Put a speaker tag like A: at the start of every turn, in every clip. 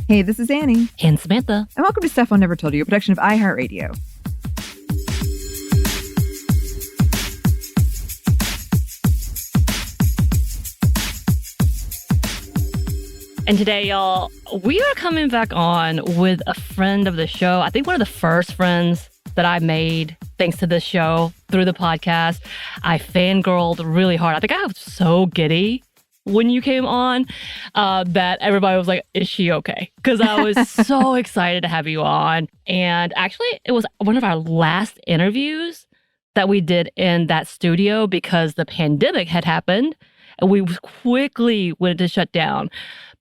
A: Hey, this is Anney.
B: And Samantha.
A: And welcome to Stuff I'll Never Told You, a production of iHeartRadio.
B: And today, y'all, we are coming back on with a friend of the show. I think one of the first friends that I made thanks to this show through the podcast. I fangirled really hard. I think I was so giddy when you came on that everybody was like, is she okay? Because I was so excited to have you on. And actually, it was one of our last interviews that we did in that studio because the pandemic had happened and we quickly wanted to shut down.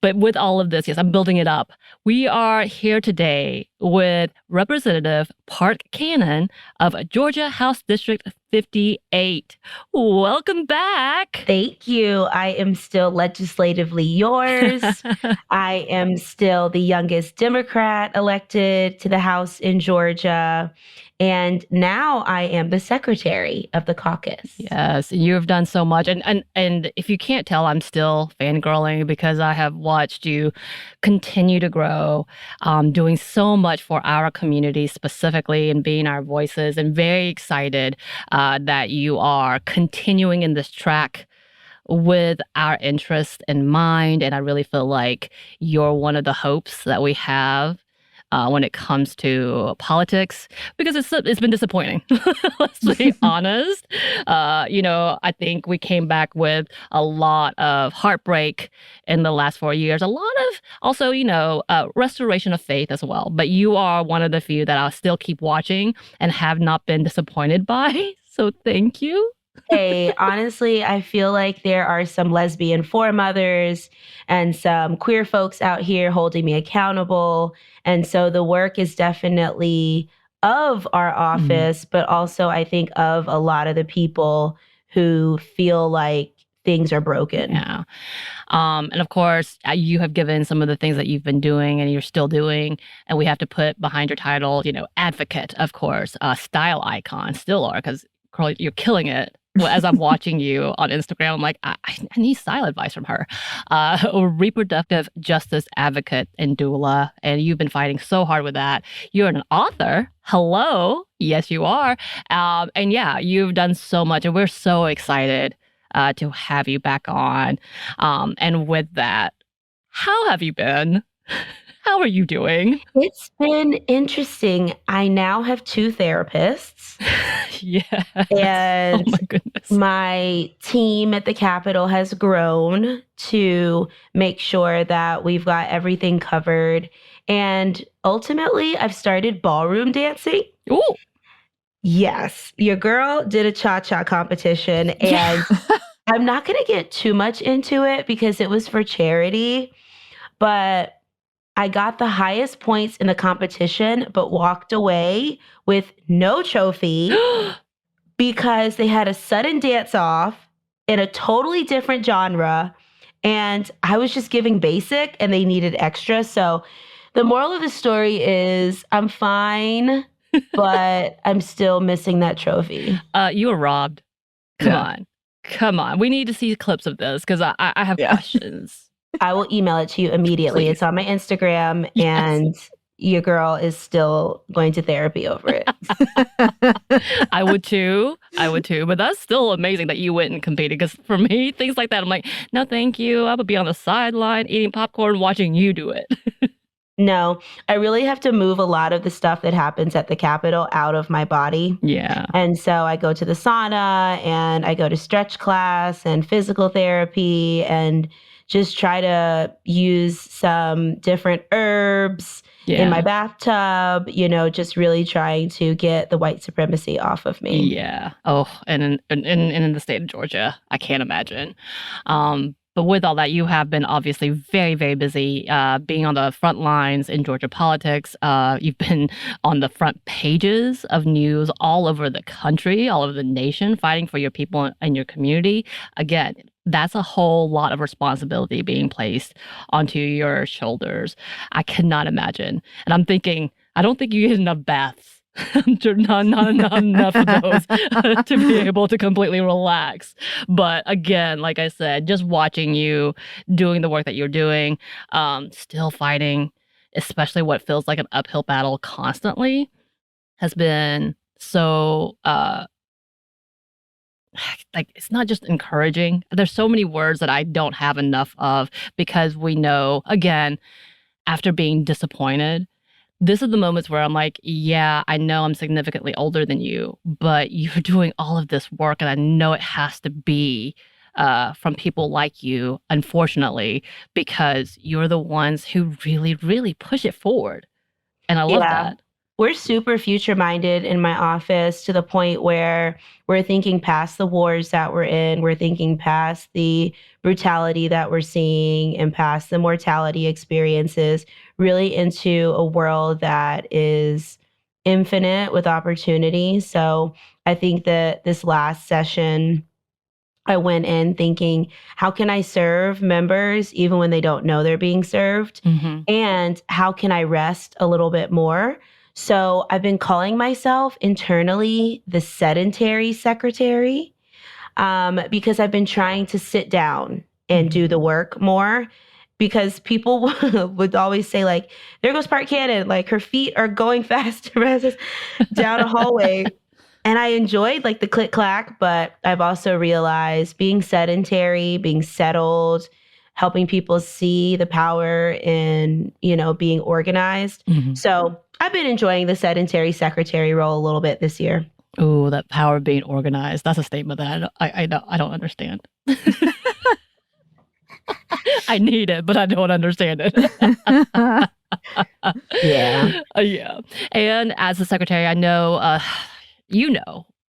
B: But with all of this, yes, I'm building it up. We are here today with Representative Park Cannon of Georgia House District 58. Welcome back.
C: Thank you. I am still legislatively yours. I am still the youngest Democrat elected to the House in Georgia. And now I am the secretary of the caucus.
B: Yes, you have done so much. And if you can't tell, I'm still fangirling because I have watched you continue to grow, doing so much for our community specifically and being our voices, and very excited that you are continuing in this track with our interest in mind. And I really feel like you're one of the hopes that we have when it comes to politics, because it's been disappointing. Let's be honest. I think we came back with a lot of heartbreak in the last 4 years. A lot of also, restoration of faith as well. But you are one of the few that I'll still keep watching and have not been disappointed by. So thank you.
C: Hey, honestly, I feel like there are some lesbian foremothers and some queer folks out here holding me accountable. And so the work is definitely of our office, but also I think of a lot of the people who feel like things are broken.
B: Yeah. And of course, you have given some of the things that you've been doing and you're still doing. And we have to put behind your title, advocate, of course, style icon, still are, because girl, you're killing it. Well, as I'm watching you on Instagram, I'm like, I need style advice from her. A reproductive justice advocate and doula, and you've been fighting so hard with that. You're an author. Hello. Yes, you are. And yeah, you've done so much, and we're so excited to have you back on. And with that, how have you been? How are you doing?
C: It's been interesting. I now have 2 therapists.
B: Yeah.
C: And
B: oh my goodness.
C: My team at the Capitol has grown to make sure that we've got everything covered. And ultimately, I've started ballroom dancing.
B: Ooh.
C: Yes. Your girl did a cha-cha competition. And I'm not going to get too much into it because it was for charity. But I got the highest points in the competition, but walked away with no trophy because they had a sudden dance off in a totally different genre. And I was just giving basic and they needed extra. So the moral of the story is I'm fine, but I'm still missing that trophy.
B: You were robbed. Come on. We need to see clips of this because I have questions.
C: I will email it to you immediately.
B: Please.
C: It's on my Instagram, and your girl is still going to therapy over it.
B: I would too. But that's still amazing that you went and competed, because for me, things like that, I'm like, no, thank you. I would be on the sideline eating popcorn, watching you do it.
C: No, I really have to move a lot of the stuff that happens at the Capitol out of my body.
B: Yeah.
C: And so I go to the sauna and I go to stretch class and physical therapy and just try to use some different herbs in my bathtub, just really trying to get the white supremacy off of me.
B: Yeah. Oh, and in the state of Georgia, I can't imagine. But with all that, you have been obviously very, very busy being on the front lines in Georgia politics. You've been on the front pages of news all over the country, all over the nation, fighting for your people and your community. Again, that's a whole lot of responsibility being placed onto your shoulders. I cannot imagine. And I'm thinking, I don't think you get enough baths. not enough of those to be able to completely relax. But again, like I said, just watching you doing the work that you're doing, still fighting, especially what feels like an uphill battle constantly, has been so like, it's not just encouraging. There's so many words that I don't have enough of, because we know, again, after being disappointed, this is the moments where I'm like, yeah, I know I'm significantly older than you, but you're doing all of this work, and I know it has to be from people like you, unfortunately, because you're the ones who really, really push it forward. And I love
C: Yeah.
B: that.
C: We're super future minded in my office, to the point where we're thinking past the wars that we're in. We're thinking past the brutality that we're seeing and past the mortality experiences, really into a world that is infinite with opportunity. So I think that this last session, I went in thinking, how can I serve members even when they don't know they're being served?
B: Mm-hmm.
C: And how can I rest a little bit more? So I've been calling myself internally the sedentary secretary, because I've been trying to sit down and do the work more. Because people would always say, like, there goes Park Cannon, like her feet are going fast down a hallway. And I enjoyed like the click clack, but I've also realized being sedentary, being settled, helping people see the power in, being organized.
B: Mm-hmm.
C: So I've been enjoying the sedentary secretary role a little bit this year.
B: Ooh, that power of being organized. That's a statement that I don't understand. I need it, but I don't understand it.
C: Yeah.
B: Yeah. And as a secretary, I know,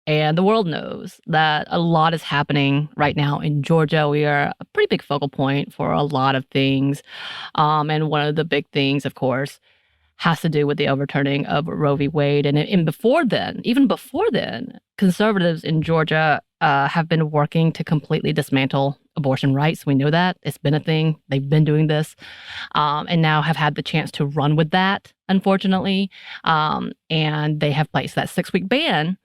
B: and the world knows that a lot is happening right now in Georgia. We are a pretty big focal point for a lot of things. And one of the big things, of course, has to do with the overturning of Roe v. Wade. And even before then, conservatives in Georgia have been working to completely dismantle abortion rights. We know that. It's been a thing. They've been doing this, and now have had the chance to run with that, unfortunately. And they have placed that 6-week ban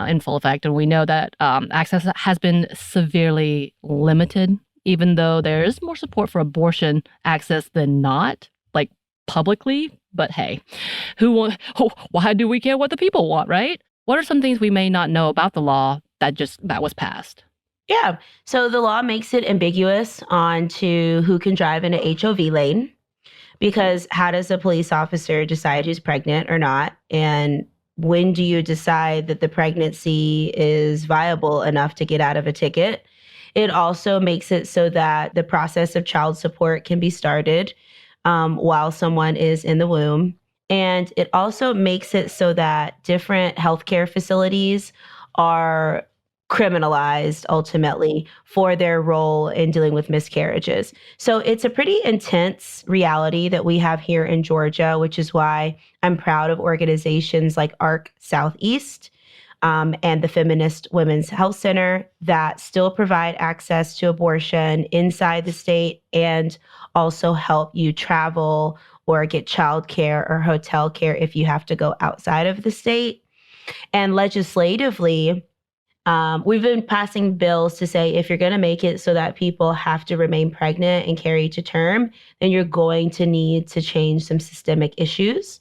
B: in full effect. And we know that access has been severely limited, even though there is more support for abortion access than not, like publicly. But hey, why do we care what the people want, right? What are some things we may not know about the law that was passed?
C: Yeah. So the law makes it ambiguous on to who can drive in a HOV lane, because how does a police officer decide who's pregnant or not? And when do you decide that the pregnancy is viable enough to get out of a ticket? It also makes it so that the process of child support can be started while someone is in the womb. And it also makes it so that different healthcare facilities are criminalized ultimately for their role in dealing with miscarriages. So it's a pretty intense reality that we have here in Georgia, which is why I'm proud of organizations like ARC Southeast and the Feminist Women's Health Center that still provide access to abortion inside the state, and also help you travel or get childcare or hotel care if you have to go outside of the state. And legislatively, we've been passing bills to say, if you're going to make it so that people have to remain pregnant and carry to term, then you're going to need to change some systemic issues.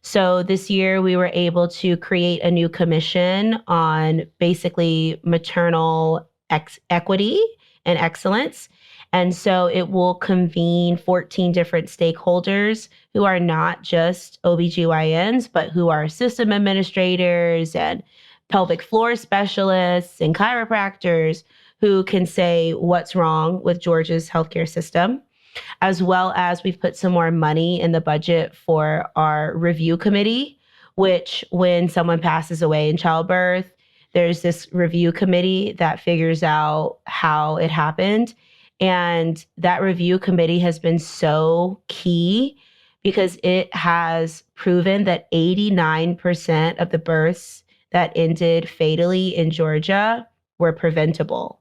C: So this year we were able to create a new commission on basically maternal equity and excellence. And so it will convene 14 different stakeholders who are not just OBGYNs, but who are system administrators and pelvic floor specialists and chiropractors, who can say what's wrong with Georgia's healthcare system. As well as we've put some more money in the budget for our review committee, which when someone passes away in childbirth, there's this review committee that figures out how it happened. And that review committee has been so key, because it has proven that 89% of the births that ended fatally in Georgia were preventable.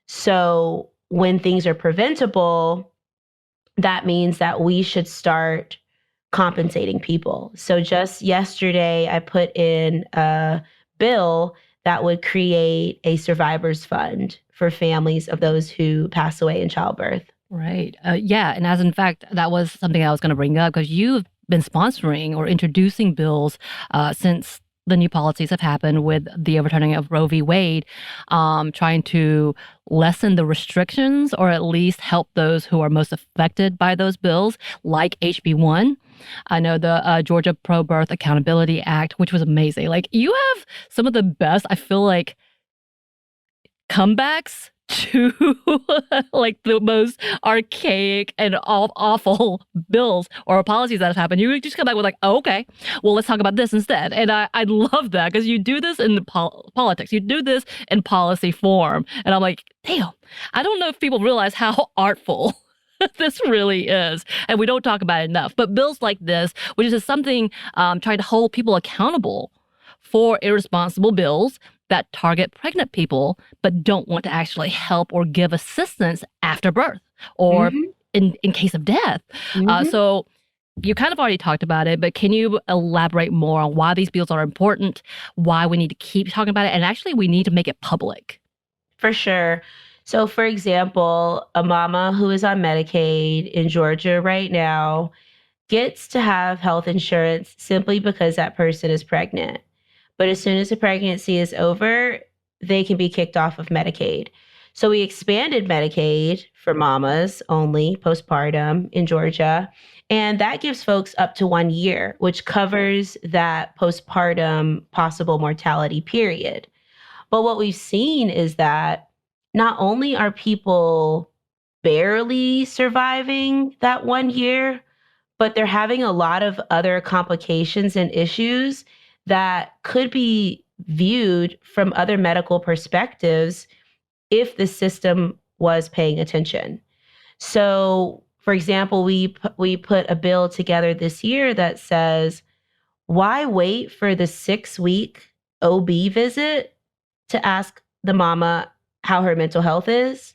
C: So when things are preventable, that means that we should start compensating people. So just yesterday, I put in a bill that would create a survivors fund for families of those who pass away in childbirth.
B: Right. Yeah. And as in fact, that was something I was going to bring up because you've been sponsoring or introducing bills since the new policies have happened with the overturning of Roe v. Wade, trying to lessen the restrictions or at least help those who are most affected by those bills, like HB1. I know the Georgia Pro Birth Accountability Act, which was amazing. Like, you have some of the best, I feel like, comebacks to like the most archaic and awful bills or policies that have happened. You just come back with like, oh, okay, well, let's talk about this instead. And I love that because you do this in the politics. You do this in policy form. And I'm like, damn, I don't know if people realize how artful this really is. And we don't talk about it enough. But bills like this, which is something trying to hold people accountable for irresponsible bills that target pregnant people but don't want to actually help or give assistance after birth or in case of death. So you kind of already talked about it, but can you elaborate more on why these bills are important, why we need to keep talking about it, and actually we need to make it public?
C: For sure. So, for example, a mama who is on Medicaid in Georgia right now gets to have health insurance simply because that person is pregnant. But as soon as the pregnancy is over, they can be kicked off of Medicaid. So we expanded Medicaid for mamas only postpartum in Georgia. And that gives folks up to 1 year, which covers that postpartum possible mortality period. But what we've seen is that not only are people barely surviving that 1 year, but they're having a lot of other complications and issues that could be viewed from other medical perspectives if the system was paying attention. So, for example, we put a bill together this year that says, why wait for the 6-week OB visit to ask the mama how her mental health is?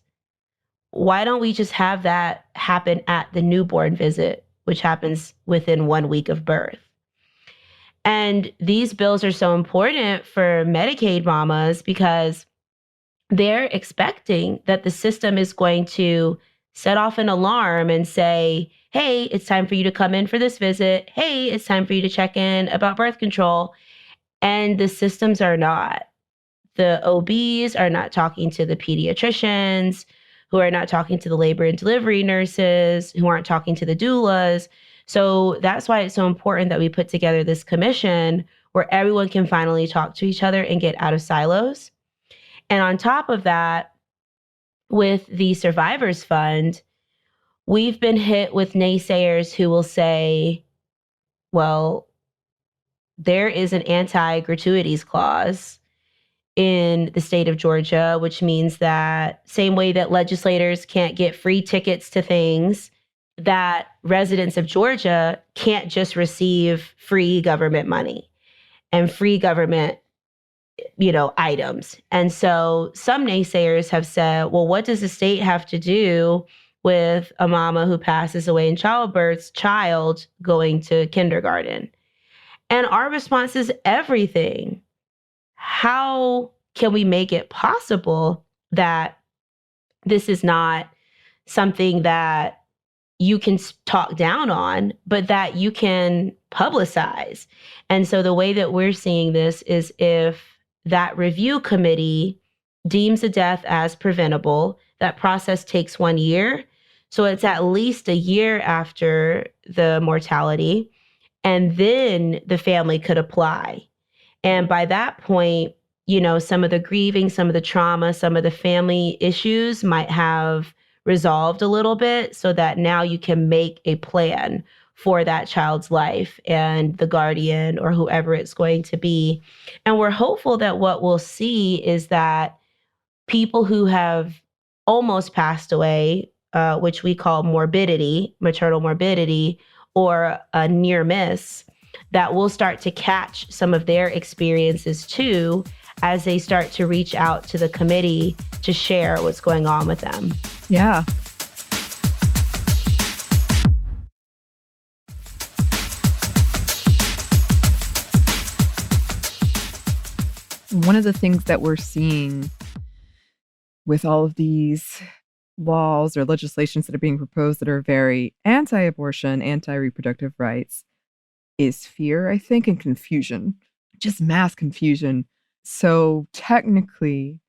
C: Why don't we just have that happen at the newborn visit, which happens within 1 week of birth? And these bills are so important for Medicaid mamas because they're expecting that the system is going to set off an alarm and say, hey, it's time for you to come in for this visit. Hey, it's time for you to check in about birth control. And the systems are not. The OBs are not talking to the pediatricians, who are not talking to the labor and delivery nurses, who aren't talking to the doulas. So that's why it's so important that we put together this commission where everyone can finally talk to each other and get out of silos. And on top of that, with the Survivors Fund, we've been hit with naysayers who will say, well, there is an anti-gratuities clause in the state of Georgia, which means that same way that legislators can't get free tickets to things, that residents of Georgia can't just receive free government money and free government, items. And so some naysayers have said, well, what does the state have to do with a mama who passes away in childbirth's child going to kindergarten? And our response is everything. How can we make it possible that this is not something that you can talk down on, but that you can publicize? And so the way that we're seeing this is if that review committee deems a death as preventable, that process takes 1 year. So it's at least a year after the mortality. And then the family could apply. And by that point, some of the grieving, some of the trauma, some of the family issues might have resolved a little bit so that now you can make a plan for that child's life and the guardian or whoever it's going to be. And we're hopeful that what we'll see is that people who have almost passed away, which we call morbidity, maternal morbidity, or a near miss, that we'll start to catch some of their experiences too as they start to reach out to the committee to share what's going on with them.
A: Yeah. One of the things that we're seeing with all of these laws or legislations that are being proposed that are very anti-abortion, anti-reproductive rights is fear, I think, and confusion, just mass confusion. So technically,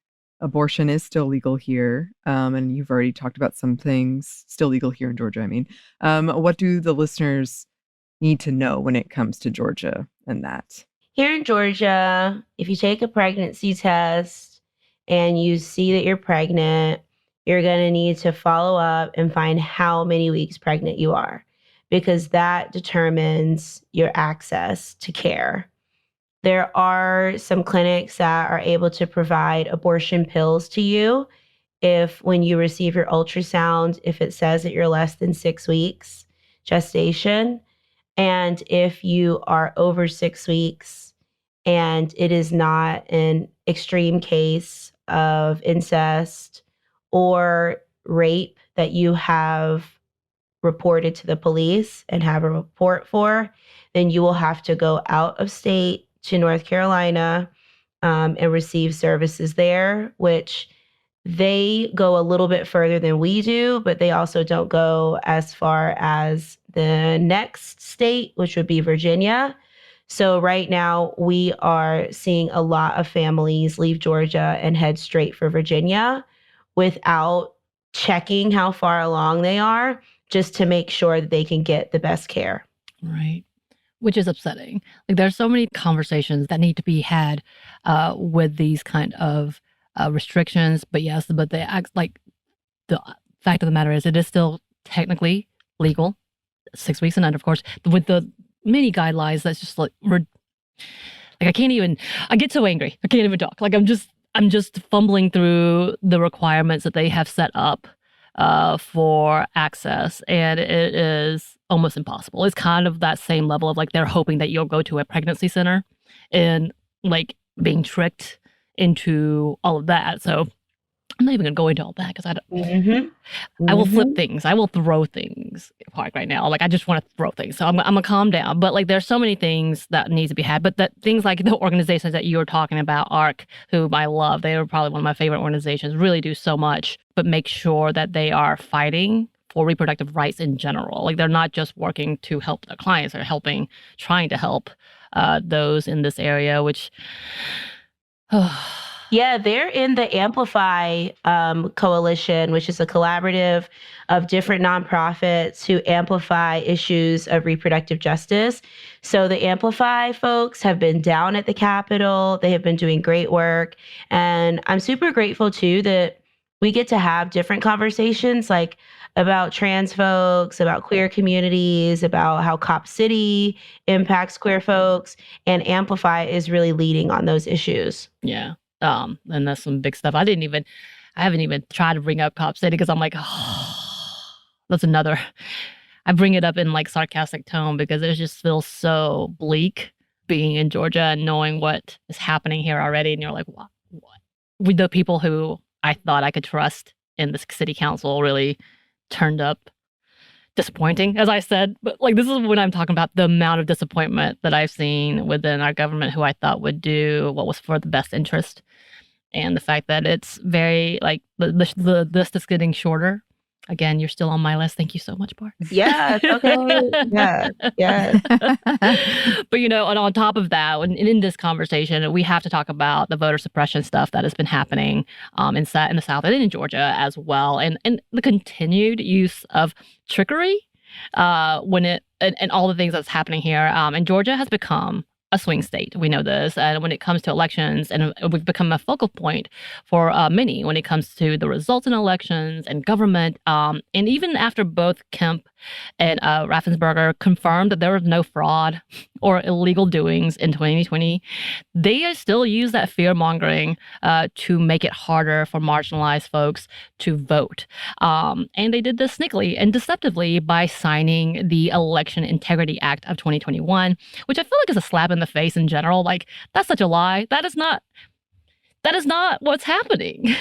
A: abortion is still legal here. And you've already talked about some things still legal here in Georgia. I mean, what do the listeners need to know when it comes to Georgia and that?
C: Here in Georgia, if you take a pregnancy test and you see that you're pregnant, you're going to need to follow up and find how many weeks pregnant you are, because that determines your access to care. There are some clinics that are able to provide abortion pills to you if, when you receive your ultrasound, if it says that you're less than 6 weeks gestation. And if you are over 6 weeks and it is not an extreme case of incest or rape that you have reported to the police and have a report for, then you will have to go out of state to North Carolina and receive services there, which they go a little bit further than we do, but they also don't go as far as the next state, which would be Virginia. So right now we are seeing a lot of families leave Georgia and head straight for Virginia without checking how far along they are, just to make sure that they can get the best care.
B: Right. Which is upsetting. Like, there's so many conversations that need to be had with these kind of restrictions. But yes, but they act like, the fact of the matter is it is still technically legal, 6 weeks and under, of course, with the many guidelines. That's just like I can't even, I get so angry. I can't even talk. Like, I'm just fumbling through the requirements that they have set up for access, and it is almost impossible. It's kind of that same level of like they're hoping that you'll go to a pregnancy center and like being tricked into all of that. So I'm not even gonna go into all that because I don't. I will flip things. I will throw things apart right now. Like, I just want to throw things. So I'm gonna calm down. But like, there's so many things that need to be had. But that things like the organizations that you were talking about, ARC, whom I love, they are probably one of my favorite organizations, really do so much, but make sure that they are fighting for reproductive rights in general. Like, they're not just working to help their clients, they're trying to help those in this area, which
C: yeah, they're in the Amplify Coalition, which is a collaborative of different nonprofits who amplify issues of reproductive justice. So the Amplify folks have been down at the Capitol. They have been doing great work. And I'm super grateful, too, that we get to have different conversations, like about trans folks, about queer communities, about how Cop City impacts queer folks. And Amplify is really leading on those issues.
B: Yeah. And that's some big stuff. I haven't even tried to bring up Cop City because I'm like, oh, that's another. I bring it up in like sarcastic tone because it just feels so bleak being in Georgia and knowing what is happening here already. And you're like, what? With the people who I thought I could trust in this city council really turned up disappointing, as I said. But like, this is when I'm talking about the amount of disappointment that I've seen within our government, who I thought would do what was for the best interest. And the fact that it's very like the list is getting shorter. Again, you're still on my list. Thank you so much, Bart.
C: Yes. Okay. Yeah.
B: But and on top of that, in this conversation, we have to talk about the voter suppression stuff that has been happening in the South and in Georgia as well, and the continued use of trickery and all the things that's happening here. And Georgia has become a swing state. We know this. And when it comes to elections, and we've become a focal point for many when it comes to the results in elections and government. And even after both Kemp and Raffensperger confirmed that there was no fraud or illegal doings in 2020, they still use that fear-mongering to make it harder for marginalized folks to vote. And they did this sneakily and deceptively by signing the Election Integrity Act of 2021, which I feel like is a slap in the face in general. Like, that's such a lie. That is not what's happening.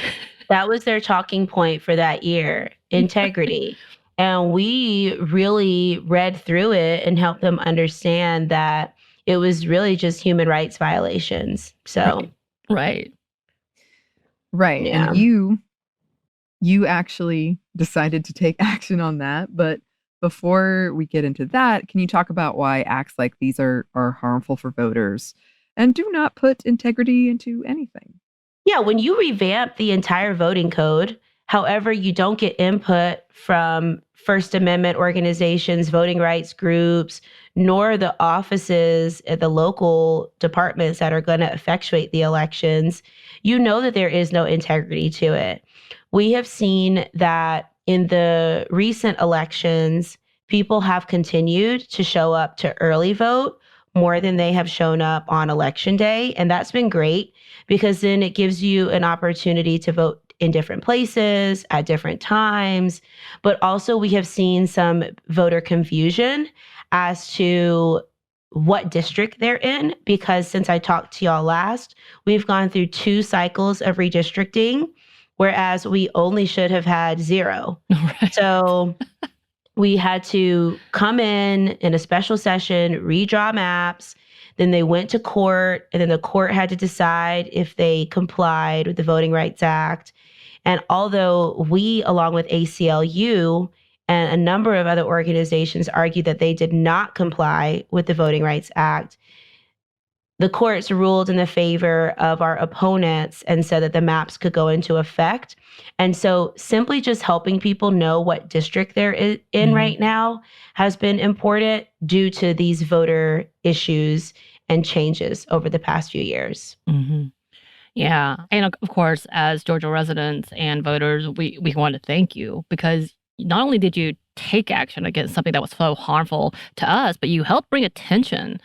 C: That was their talking point for that year, integrity. And we really read through it and helped them understand that it was really just human rights violations. So,
B: right.
A: Yeah. And you actually decided to take action on that. But before we get into that, can you talk about why acts like these are harmful for voters and do not put integrity into anything?
C: Yeah, when you revamp the entire voting code, however, you don't get input from First Amendment organizations, voting rights groups, nor the offices at the local departments that are going to effectuate the elections, you know that there is no integrity to it. We have seen that in the recent elections, people have continued to show up to early vote more than they have shown up on election day. And that's been great because then it gives you an opportunity to vote in different places at different times. But also, we have seen some voter confusion as to what district they're in, because since I talked to y'all last, we've gone through 2 cycles of redistricting, whereas we only should have had 0.
B: Right.
C: So we had to come in a special session, redraw maps. Then they went to court, and then the court had to decide if they complied with the Voting Rights Act. And although we, along with ACLU and a number of other organizations, argued that they did not comply with the Voting Rights Act, the courts ruled in the favor of our opponents and said that the maps could go into effect. And so simply just helping people know what district they're in right now has been important due to these voter issues and changes over the past few years.
B: Mm-hmm. Yeah. And of course, as Georgia residents and voters, we want to thank you because not only did you take action against something that was so harmful to us, but you helped bring attention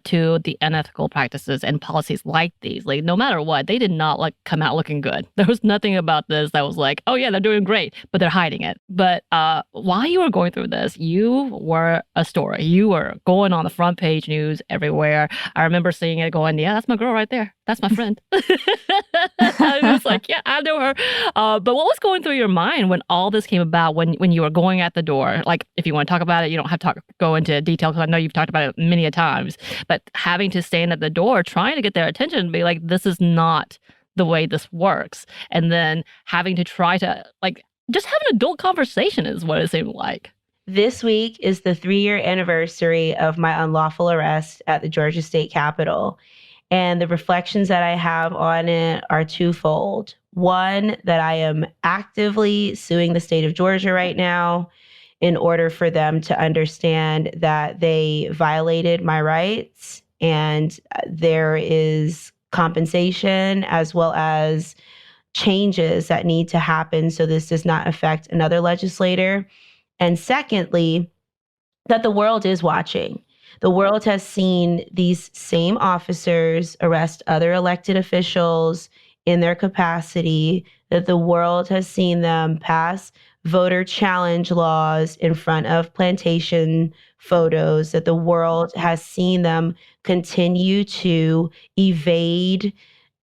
B: to the unethical practices and policies like these. Like, no matter what, they did not come out looking good. There was nothing about this that was like, oh yeah, they're doing great, but they're hiding it. But while you were going through this, you were a story. You were going on the front page news everywhere. I remember seeing it going, yeah, that's my girl right there. That's my friend. I was like, yeah, I know her. But what was going through your mind when all this came about, when you were going at the door? Like, if you want to talk about it, you don't have to go into detail because I know you've talked about it many a times. But having to stand at the door, trying to get their attention and be like, this is not the way this works. And then having to try to, just have an adult conversation is what it seemed like.
C: This week is the 3-year anniversary of my unlawful arrest at the Georgia State Capitol. And the reflections that I have on it are twofold. One, that I am actively suing the state of Georgia right now in order for them to understand that they violated my rights, and there is compensation as well as changes that need to happen so this does not affect another legislator. And secondly, that the world is watching. The world has seen these same officers arrest other elected officials in their capacity, that the world has seen them pass voter challenge laws in front of plantation photos, that the world has seen them continue to evade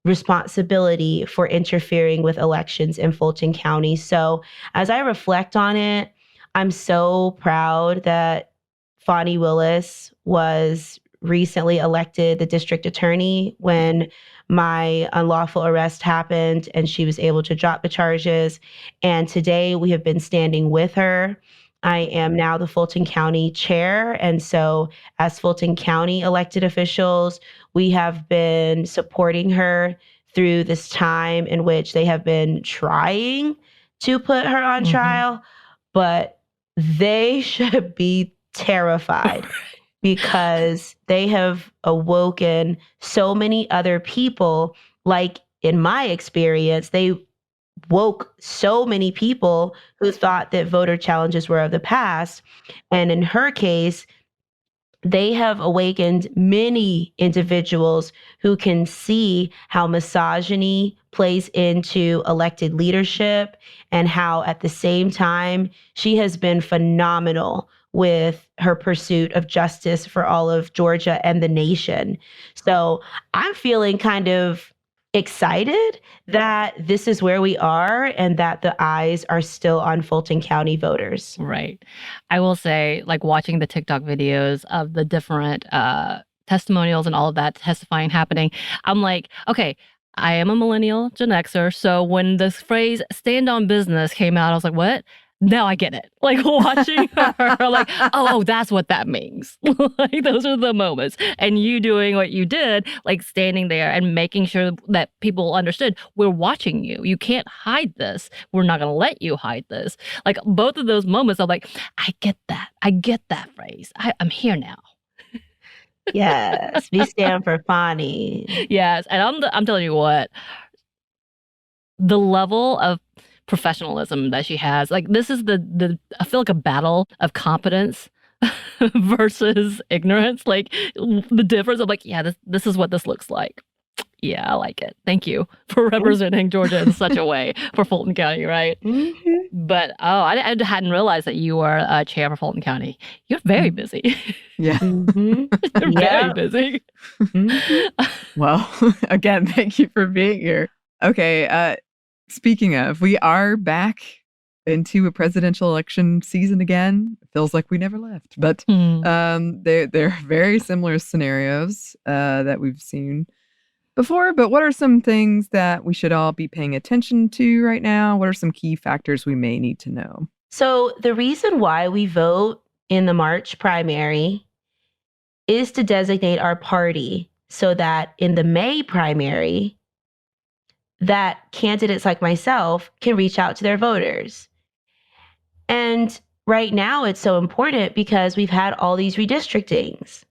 C: responsibility for interfering with elections in Fulton County. So as I reflect on it, I'm so proud that Fani Willis was recently elected the district attorney when my unlawful arrest happened, and she was able to drop the charges. And today we have been standing with her. I am now the Fulton County chair. And so as Fulton County elected officials, we have been supporting her through this time in which they have been trying to put her on trial, but they should be terrified because they have awoken so many other people. Like in my experience, they woke so many people who thought that voter challenges were of the past. And in her case, they have awakened many individuals who can see how misogyny plays into elected leadership and how at the same time she has been phenomenal with her pursuit of justice for all of Georgia and the nation. So I'm feeling kind of excited that this is where we are and that the eyes are still on Fulton County voters.
B: Right. I will say, watching the TikTok videos of the different testimonials and all of that testifying happening, I'm like, okay, I am a millennial Gen Xer, so when this phrase "stand on business" came out, I was like, "What?" Now I get it. Like watching her, like, oh, that's what that means. Like those are the moments. And you doing what you did, like standing there and making sure that people understood we're watching you. You can't hide this. We're not gonna let you hide this. Like both of those moments, I'm like, I get that. I get that phrase. I'm here now.
C: Yes, we stand for Fani.
B: Yes, and I'm telling you what, the level of professionalism that she has, like this is the I feel like a battle of competence versus ignorance. Like the difference of like, yeah, this is what this looks like. Yeah, I like it. Thank you for representing Georgia in such a way for Fulton County, right?
C: Mm-hmm.
B: But I hadn't realized that you were a chair for Fulton County. You're very busy.
A: Yeah.
C: Mm-hmm.
B: You're very busy.
C: Mm-hmm.
A: Well, again, thank you for being here. Okay, speaking of, we are back into a presidential election season again. It feels like we never left, but they're very similar scenarios that we've seen before. But what are some things that we should all be paying attention to right now? What are some key factors we may need to know?
C: So the reason why we vote in the March primary is to designate our party so that in the May primary, that candidates like myself can reach out to their voters. And right now it's so important because we've had all these redistrictings.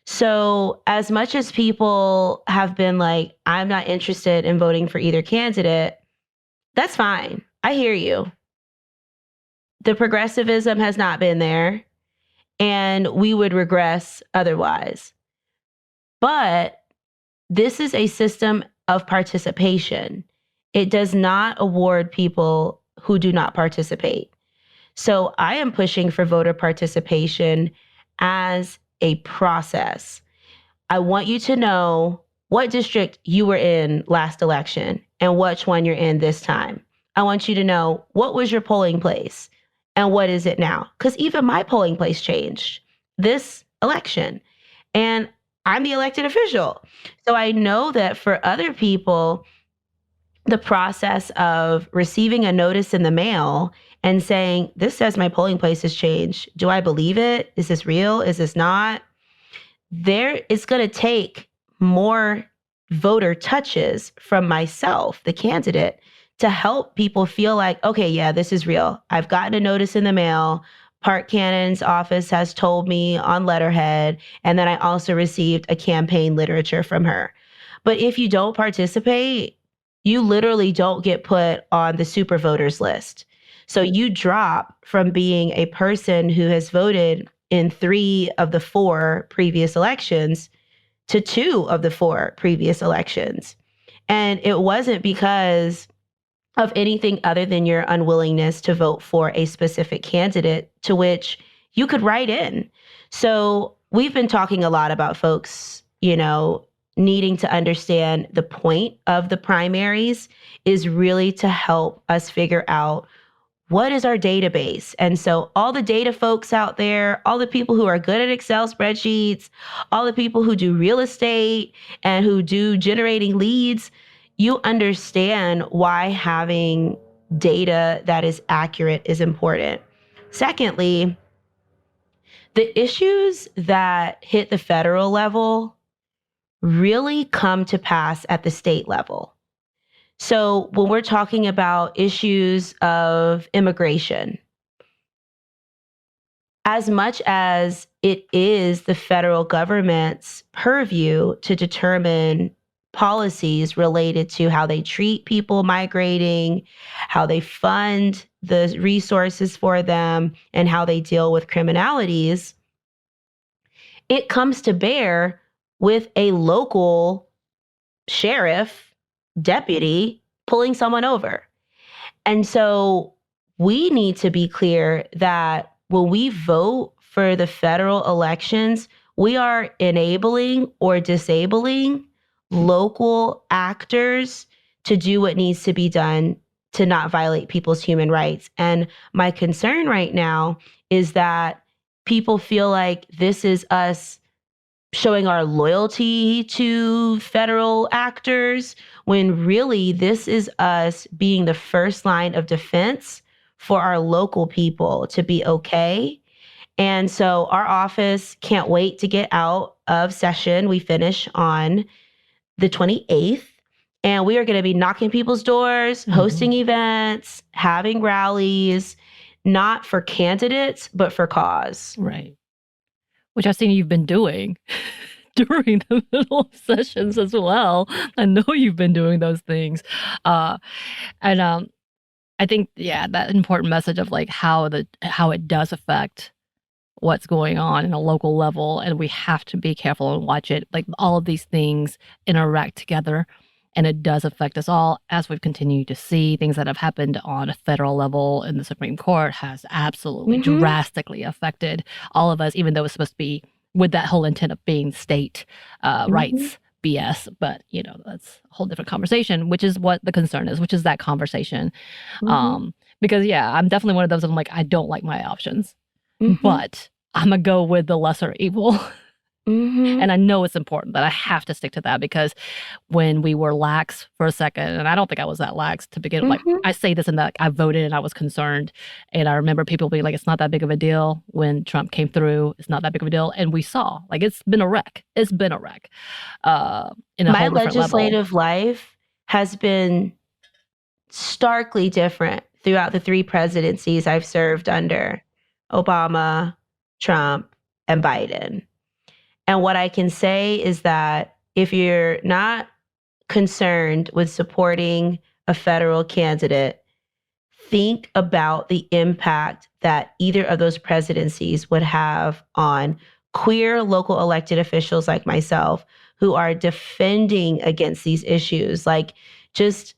C: So as much as people have been like, I'm not interested in voting for either candidate, that's fine. I hear you. The progressivism has not been there, and we would regress otherwise. But this is a system of participation. It does not award people who do not participate. So I am pushing for voter participation as a process. I want you to know what district you were in last election and which one you're in this time. I want you to know what was your polling place and what is it now? Because even my polling place changed this election, and I'm the elected official. So I know that for other people, the process of receiving a notice in the mail and saying, this says my polling place has changed. Do I believe it? Is this real? Is this not? It's going to take more voter touches from myself, the candidate, to help people feel like, okay, yeah, this is real. I've gotten a notice in the mail. Park Cannon's office has told me on letterhead. And then I also received a campaign literature from her. But if you don't participate, you literally don't get put on the super voters list. So you drop from being a person who has voted in 3 of the 4 previous elections to 2 of the 4 previous elections. And it wasn't because of anything other than your unwillingness to vote for a specific candidate to which you could write in. So we've been talking a lot about folks, needing to understand the point of the primaries is really to help us figure out what is our database. And so all the data folks out there, all the people who are good at Excel spreadsheets, all the people who do real estate and who do generating leads, you understand why having data that is accurate is important. Secondly, the issues that hit the federal level really come to pass at the state level. So when we're talking about issues of immigration, as much as it is the federal government's purview to determine policies related to how they treat people migrating, how they fund the resources for them, and how they deal with criminalities, it comes to bear with a local sheriff, deputy, pulling someone over. And so we need to be clear that when we vote for the federal elections, we are enabling or disabling local actors to do what needs to be done to not violate people's human rights. And my concern right now is that people feel like this is us showing our loyalty to federal actors, when really this is us being the first line of defense for our local people to be okay. And so our office can't wait to get out of session. We finish on the 28th. And we are going to be knocking people's doors, hosting events, having rallies, not for candidates, but for cause.
B: Right. Which I've seen you've been doing during the middle of sessions as well. I know you've been doing those things. And I think, that important message of like how it does affect what's going on in a local level, and we have to be careful and watch it. Like all of these things interact together, and it does affect us all, as we've continued to see. Things that have happened on a federal level in the Supreme Court has absolutely drastically affected all of us, even though it's supposed to be with that whole intent of being state rights BS. But, that's a whole different conversation, which is what the concern is, which is that conversation. Because, I'm definitely one of those, I'm like, I don't like my options. But I'm going to go with the lesser evil. And I know it's important that I have to stick to that, because when we were lax for a second, and I don't think I was that lax to begin with, like I say this in that I voted and I was concerned. And I remember people being like, it's not that big of a deal when Trump came through. It's not that big of a deal. And we saw, like, it's been a wreck. It's been a wreck. In a
C: My
B: whole different
C: legislative
B: level.
C: life has been starkly different throughout the 3 presidencies I've served under: Obama, Trump, and Biden. And what I can say is that if you're not concerned with supporting a federal candidate, think about the impact that either of those presidencies would have on queer local elected officials like myself who are defending against these issues. Like, just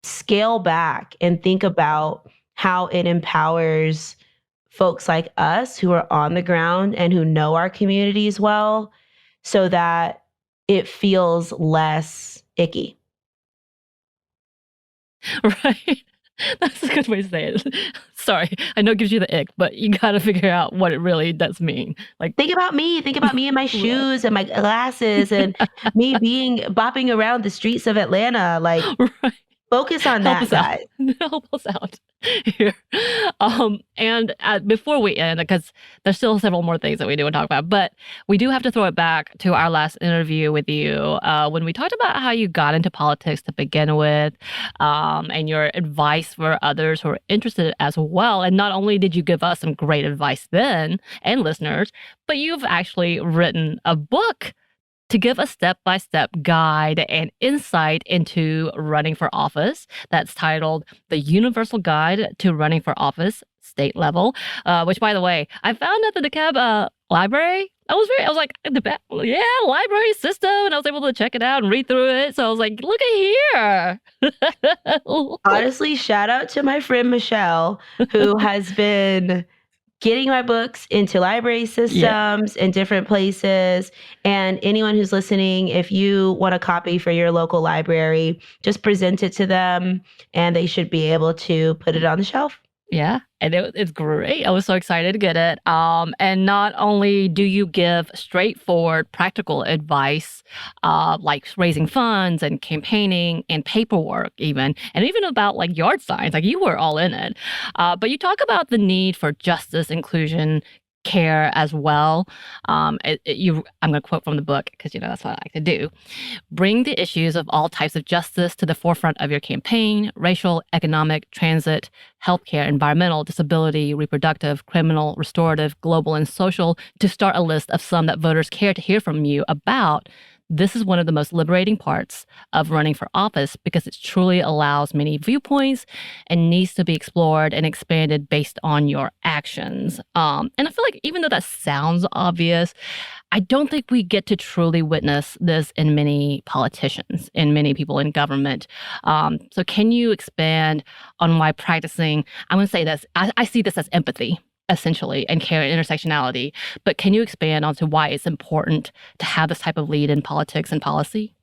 C: scale back and think about how it empowers folks like us who are on the ground and who know our communities well, so that it feels less icky.
B: Right. That's a good way to say it. Sorry, I know it gives you the ick, but you got to figure out what it really does mean. Like,
C: Think about me and my shoes and my glasses and me bopping around the streets of Atlanta. Like,
B: right.
C: focus on
B: Help
C: that,
B: us out.
C: guys.
B: Help us out here. And before we end, because there's still several more things that we do want to talk about, but we do have to throw it back to our last interview with you, when we talked about how you got into politics to begin with, and your advice for others who are interested as well. And not only did you give us some great advice then, and listeners, but you've actually written a book to give a step-by-step guide and insight into running for office. That's titled The Universal Guide to Running for Office, State Level, which, by the way, I found at the DeKalb library. I was like, library system, and I was able to check it out and read through it. So I was like, look at here.
C: Honestly, shout out to my friend Michelle, who has been getting my books into library systems in different places. And anyone who's listening, if you want a copy for your local library, just present it to them and they should be able to put it on the shelf.
B: Yeah, and it's great. I was so excited to get it. And not only do you give straightforward, practical advice, like raising funds and campaigning and paperwork even, and even about like yard signs, like you were all in it. But you talk about the need for justice, inclusion, care as well. I'm going to quote from the book because, that's what I like to do. Bring the issues of all types of justice to the forefront of your campaign: racial, economic, transit, healthcare, environmental, disability, reproductive, criminal, restorative, global, and social, to start a list of some that voters care to hear from you about. This is one of the most liberating parts of running for office, because it truly allows many viewpoints and needs to be explored and expanded based on your actions. And I feel like even though that sounds obvious, I don't think we get to truly witness this in many politicians, in many people in government. So can you expand on why practicing, I'm going to say this, I see this as empathy, essentially, and care and intersectionality. But can you expand onto why it's important to have this type of lead in politics and policy?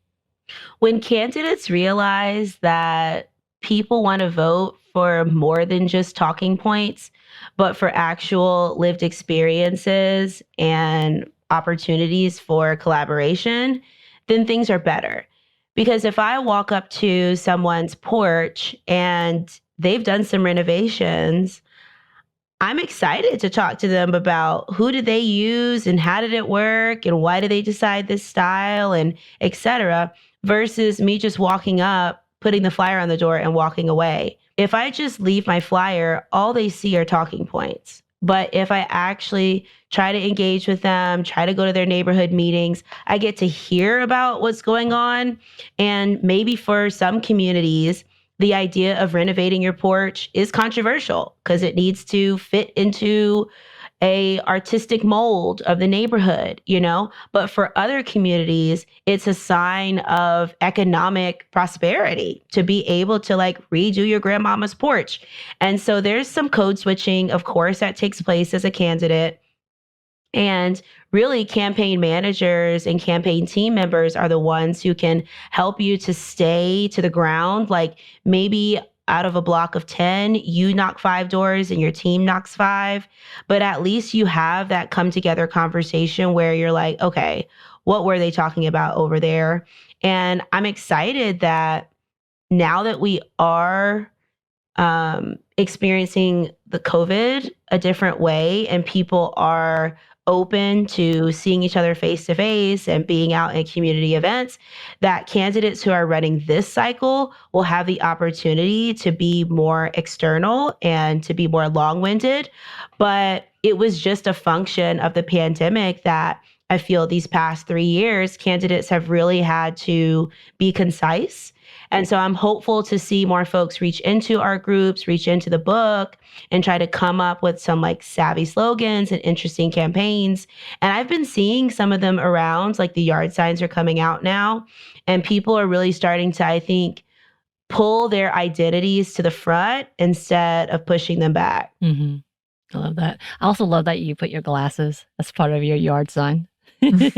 C: When candidates realize that people want to vote for more than just talking points, but for actual lived experiences and opportunities for collaboration, then things are better. Because if I walk up to someone's porch and they've done some renovations, I'm excited to talk to them about who did they use and how did it work and why did they decide this style and et cetera, versus me just walking up, putting the flyer on the door and walking away. If I just leave my flyer, all they see are talking points. But if I actually try to engage with them, try to go to their neighborhood meetings, I get to hear about what's going on. And maybe for some communities, the idea of renovating your porch is controversial because it needs to fit into a artistic mold of the neighborhood, you know? But for other communities, it's a sign of economic prosperity to be able to like redo your grandmama's porch. And so there's some code switching, of course, that takes place as a candidate. And really, campaign managers and campaign team members are the ones who can help you to stay to the ground. Like maybe out of a block of 10, you knock 5 doors and your team knocks 5. But at least you have that come together conversation where you're like, okay, what were they talking about over there? And I'm excited that now that we are experiencing the COVID a different way and people are open to seeing each other face to face and being out in community events, that candidates who are running this cycle will have the opportunity to be more external and to be more long-winded. But it was just a function of the pandemic that I feel these past 3 years, candidates have really had to be concise. And so I'm hopeful to see more folks reach into our groups, reach into the book, and try to come up with some like savvy slogans and interesting campaigns. And I've been seeing some of them around, like the yard signs are coming out now, and people are really starting to, I think, pull their identities to the front instead of pushing them back.
B: Mm-hmm. I love that. I also love that you put your glasses as part of your yard sign.
C: Yes.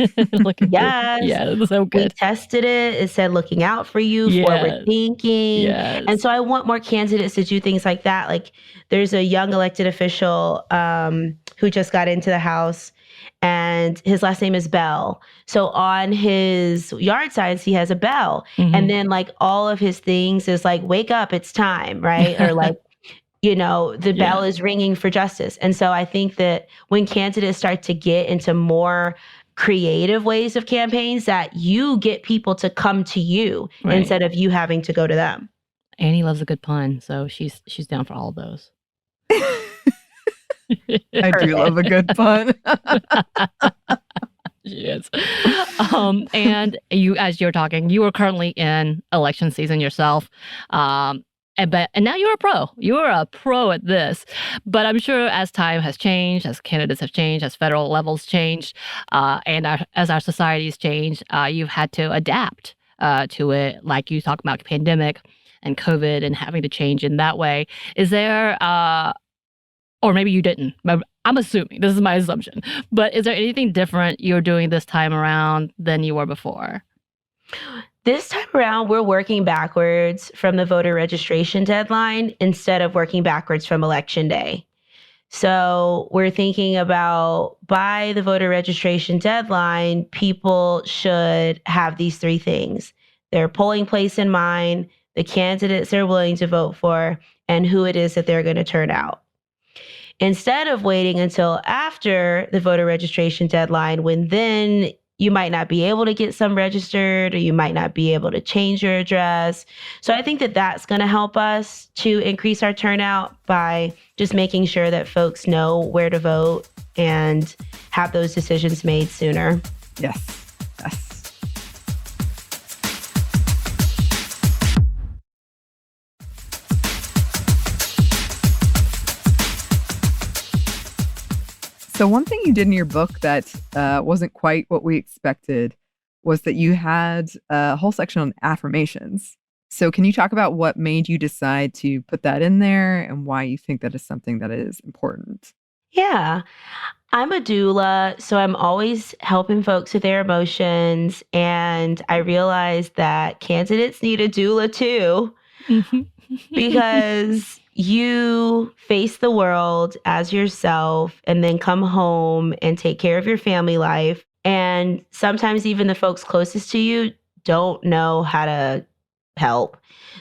B: Yeah, it was so
C: We
B: good.
C: tested it. It said looking out for you, forward thinking.
B: Yes.
C: And so I want more candidates to do things like that. Like there's a young elected official who just got into the House and his last name is Bell. So on his yard signs, he has a bell.
B: Mhm.
C: And then like all of his things is like, wake up, it's time, right? Or like, you know, the bell is ringing for justice. And so I think that when candidates start to get into more creative ways of campaigns, that you get people to come to you instead of you having to go to them.
B: Anney loves a good pun, so she's down for all of those.
A: I do love a good pun.
B: Yes. And you, as you're talking, you are currently in election season yourself. And now you're a pro. You're a pro at this. But I'm sure as time has changed, as candidates have changed, as federal levels changed, as our societies changed, you've had to adapt to it. Like you talk about pandemic and COVID and having to change in that way. Is there, or maybe you didn't, I'm assuming, this is my assumption, but is there anything different you're doing this time around than you were before?
C: This time around, we're working backwards from the voter registration deadline instead of working backwards from election day. So we're thinking about by the voter registration deadline, people should have these 3 things: their polling place in mind, the candidates they're willing to vote for, and who it is that they're going to turn out. Instead of waiting until after the voter registration deadline, when then you might not be able to get some registered or you might not be able to change your address. So I think that that's going to help us to increase our turnout by just making sure that folks know where to vote and have those decisions made sooner.
A: Yes. Yes. So one thing you did in your book that wasn't quite what we expected was that you had a whole section on affirmations. So can you talk about what made you decide to put that in there and why you think that is something that is important?
C: Yeah. I'm a doula, so I'm always helping folks with their emotions. And I realized that candidates need a doula too, because you face the world as yourself and then come home and take care of your family life. And sometimes even the folks closest to you don't know how to help.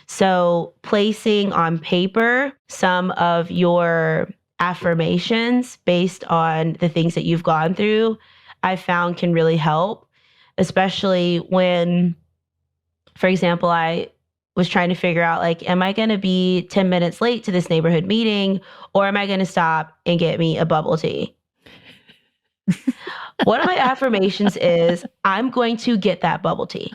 C: So placing on paper some of your affirmations based on the things that you've gone through, I found can really help, especially when, for example, I was trying to figure out, like, am I going to be 10 minutes late to this neighborhood meeting, or am I going to stop and get me a bubble tea? One of my affirmations is I'm going to get that bubble tea.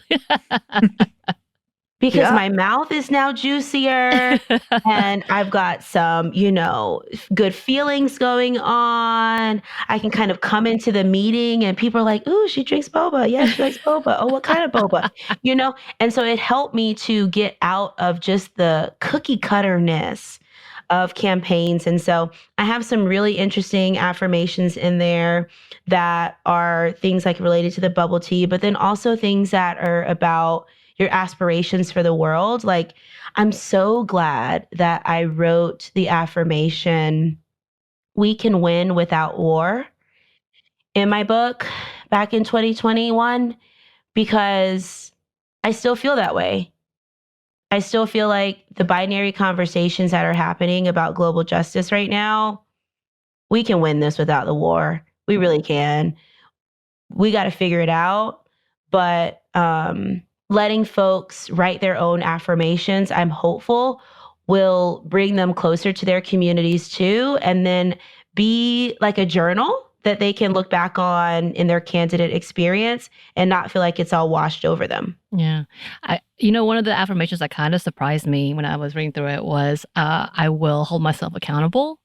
C: Because my mouth is now juicier and I've got some, good feelings going on. I can kind of come into the meeting and people are like, ooh, she drinks boba. Yeah, she likes boba. Oh, what kind of boba? And so it helped me to get out of just the cookie cutterness of campaigns. And so I have some really interesting affirmations in there that are things like related to the bubble tea, but then also things that are about your aspirations for the world. Like, I'm so glad that I wrote the affirmation, we can win without war, in my book back in 2021, because I still feel that way. I still feel like the binary conversations that are happening about global justice right now, we can win this without the war. We really can. We got to figure it out. But letting folks write their own affirmations, I'm hopeful, will bring them closer to their communities too, and then be like a journal that they can look back on in their candidate experience and not feel like it's all washed over them.
B: Yeah. One of the affirmations that kind of surprised me when I was reading through it was, I will hold myself accountable,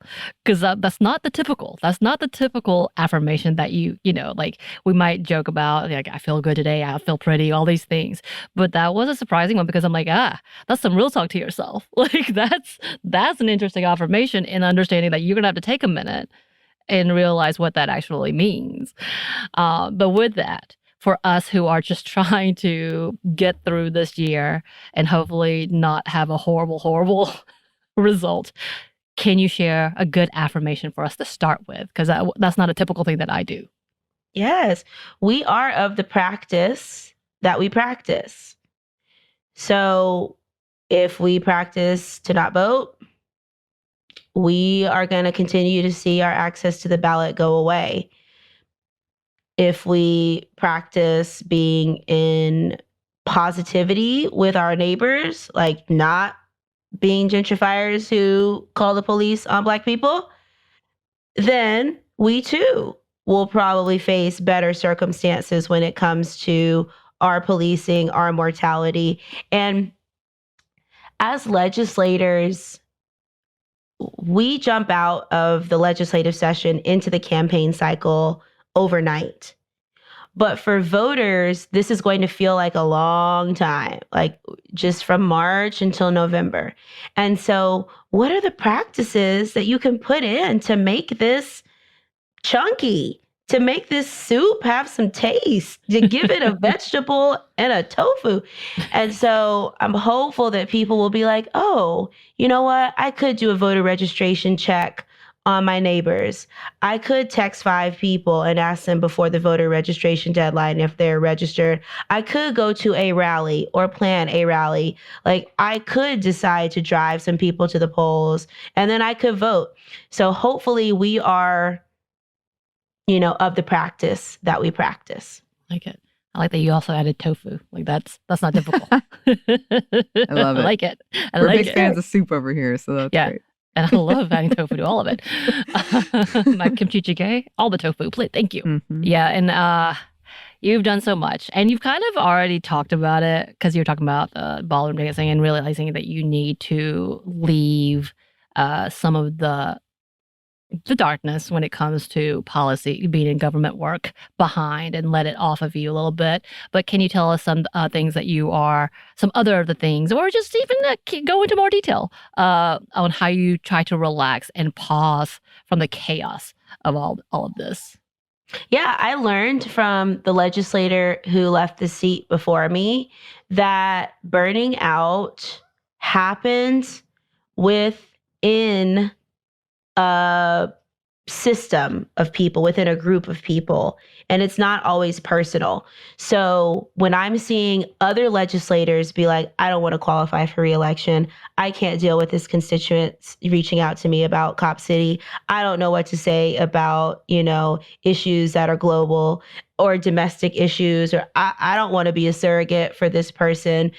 B: because that's not the typical affirmation that like we might joke about, like, I feel good today, I feel pretty, all these things. But that was a surprising one, because I'm like, that's some real talk to yourself. Like, that's an interesting affirmation, in understanding that you're going to have to take a minute and realize what that actually means. But with that, for us who are just trying to get through this year and hopefully not have a horrible, horrible result, can you share a good affirmation for us to start with? Because that's not a typical thing that I do.
C: Yes, we are of the practice that we practice. So if we practice to not vote, we are going to continue to see our access to the ballot go away. If we practice being in positivity with our neighbors, like not being gentrifiers who call the police on Black people, then we too will probably face better circumstances when it comes to our policing, our mortality. And as legislators, we jump out of the legislative session into the campaign cycle overnight. But for voters, this is going to feel like a long time, like just from March until November. And so what are the practices that you can put in to make this chunky, to make this soup have some taste, to give it a vegetable and a tofu? And so I'm hopeful that people will be like, oh, you know what? I could do a voter registration check on my neighbors. I could text 5 people and ask them before the voter registration deadline if they're registered. I could go to a rally or plan a rally. Like, I could decide to drive some people to the polls, and then I could vote. So hopefully we are, of the practice that we practice.
B: I like it. I like that you also added tofu. Like, that's not typical.
A: I love it.
B: I like it.
A: We're big fans of soup over here, so that's great.
B: And I love adding tofu to all of it. My kimchi jjigae, all the tofu, please, thank you.
A: Mm-hmm.
B: Yeah, and you've done so much. And you've kind of already talked about it, because you were talking about ballroom dancing and realizing that you need to leave some of the darkness when it comes to policy, being in government work, behind, and let it off of you a little bit. But can you tell us some things that some other of the things, or just even go into more detail on how you try to relax and pause from the chaos of all of this?
C: Yeah, I learned from the legislator who left the seat before me that burning out happens with within a system of people, within a group of people, and it's not always personal. So when I'm seeing other legislators be like, I don't want to qualify for reelection, I can't deal with this constituents reaching out to me about Cop City, I don't know what to say about, issues that are global or domestic issues, or I don't want to be a surrogate for this person,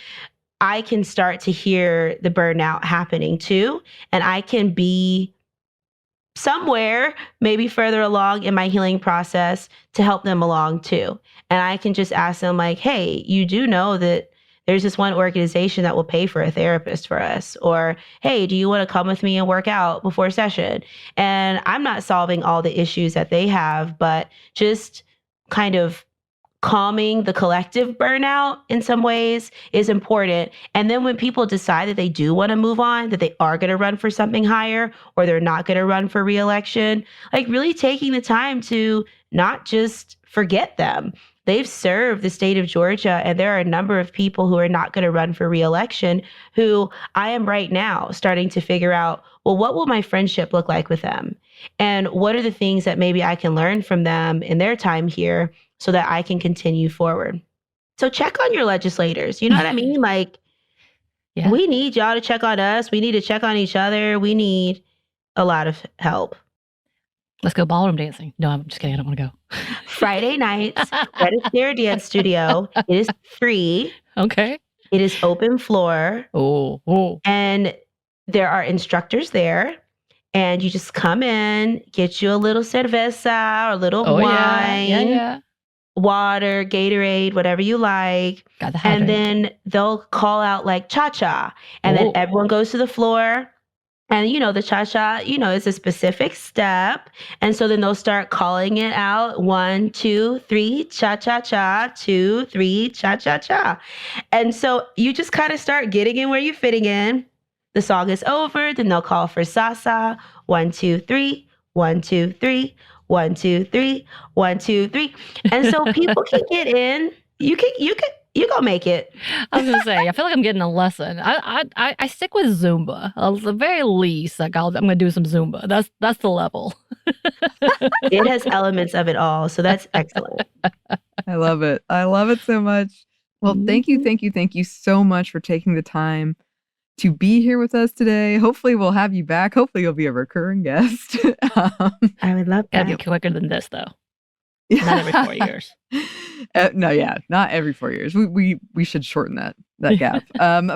C: I can start to hear the burnout happening too. And I can be somewhere maybe further along in my healing process to help them along too. And I can just ask them like, hey, you do know that there's this one organization that will pay for a therapist for us, or hey, do you want to come with me and work out before session? And I'm not solving all the issues that they have, but just kind of calming the collective burnout in some ways is important. And then when people decide that they do want to move on, that they are going to run for something higher, or they're not going to run for reelection, like really taking the time to not just forget them. They've served the state of Georgia, and there are a number of people who are not going to run for reelection who I am right now starting to figure out, well, what will my friendship look like with them? And what are the things that maybe I can learn from them in their time here so that I can continue forward? So check on your legislators. You know what I mean? Like,
B: Yeah.
C: we need y'all to check on us. We need to check on each other. We need a lot of help.
B: Let's go ballroom dancing. No, I'm just kidding. I don't want to go.
C: Friday nights, Red Stair Dance Studio. It is free.
B: Okay.
C: It is open floor.
B: Oh.
C: And there are instructors there. And you just come in, get you a little cerveza or a little wine.
B: Yeah.
C: Water, Gatorade, whatever you like.
B: Got the
C: And
B: hydrate.
C: then they'll call out like cha-cha. And then everyone goes to the floor. And, the cha-cha, is a specific step. And so then they'll start calling it out. 1, 2, 3, cha-cha-cha. 2, 3, cha-cha-cha. And so you just kind of start getting in where you're fitting in. The song is over. Then they'll call for salsa. 1, 2, 3. 1, 2, 3. 1, 2, 3. 1, 2, 3. And so people can get in. You gonna make it.
B: I was gonna say, I feel like I'm getting a lesson. I stick with Zumba. At the very least, like I'm gonna do some Zumba. That's the level.
C: It has elements of it all, so that's excellent.
A: I love it. I love it so much. Well, thank you so much for taking the time to be here with us today. Hopefully we'll have you back. Hopefully you'll be a recurring guest.
C: I would love that.
B: Gotta be quicker than this, though. Not every 4 years.
A: Not every 4 years. We should shorten that gap.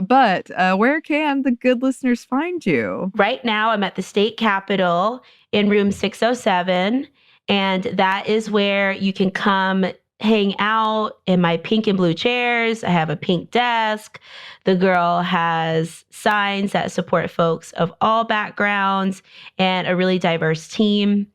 A: But where can the good listeners find you?
C: Right now, I'm at the state capitol in room 607, and that is where you can come hang out in my pink and blue chairs. I have a pink desk. The girl has signs that support folks of all backgrounds and a really diverse team.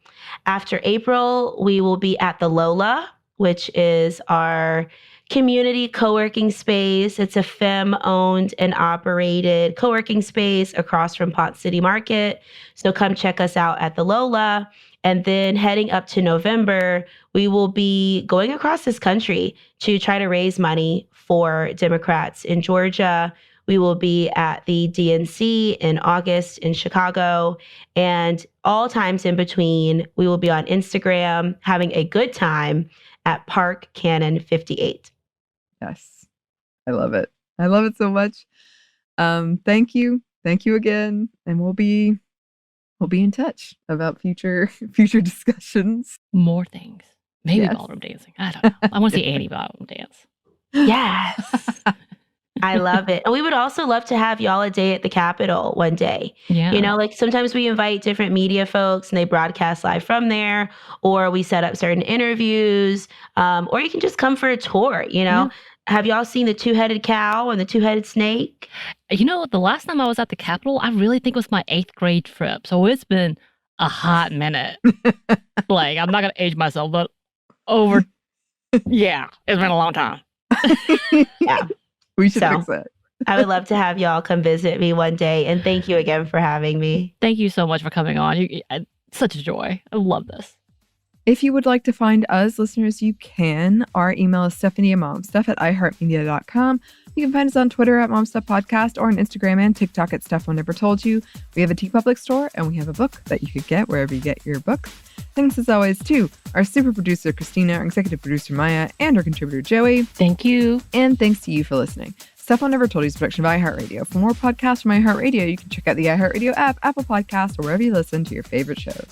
C: After April, we will be at the Lola, which is our community co-working space. It's a femme-owned and operated co-working space across from Pot City Market. So come check us out at the Lola. And then heading up to November, we will be going across this country to try to raise money for Democrats in Georgia. We will be at the DNC in August in Chicago, and all times in between, we will be on Instagram having a good time at Park Cannon 58.
A: Yes. I love it. I love it so much. Thank you. Thank you again. And we'll be in touch about future discussions.
B: More things. Maybe
A: Yes.
B: ballroom dancing. I don't know. I want to see Anney ballroom dance.
C: Yes. I love it. And we would also love to have y'all a day at the Capitol one day.
B: Yeah.
C: Like sometimes we invite different media folks and they broadcast live from there, or we set up certain interviews, or you can just come for a tour,
B: Yeah.
C: Have y'all seen the two-headed cow and the two-headed snake?
B: The last time I was at the Capitol, I really think it was my 8th grade trip. So it's been a hot minute. Like, I'm not going to age myself, but it's been a long time.
C: Yeah.
A: We should
C: So-
A: fix that.
C: I would love to have y'all come visit me one day. And thank you again for having me.
B: Thank you so much for coming on. Such a joy. I love this.
A: If you would like to find us, listeners, you can. Our email is stephanie@momstuff@iheartmedia.com. You can find us on Twitter @momstuffpodcast or on Instagram and TikTok @StuffOneNeverToldYou. We have a TeePublic store, and we have a book that you could get wherever you get your books. Thanks as always to our super producer, Christina, our executive producer, Maya, and our contributor, Joey.
B: Thank you.
A: And thanks to you for listening. Stuff One Never Told You is a production of iHeartRadio. For more podcasts from iHeartRadio, you can check out the iHeartRadio app, Apple Podcasts, or wherever you listen to your favorite shows.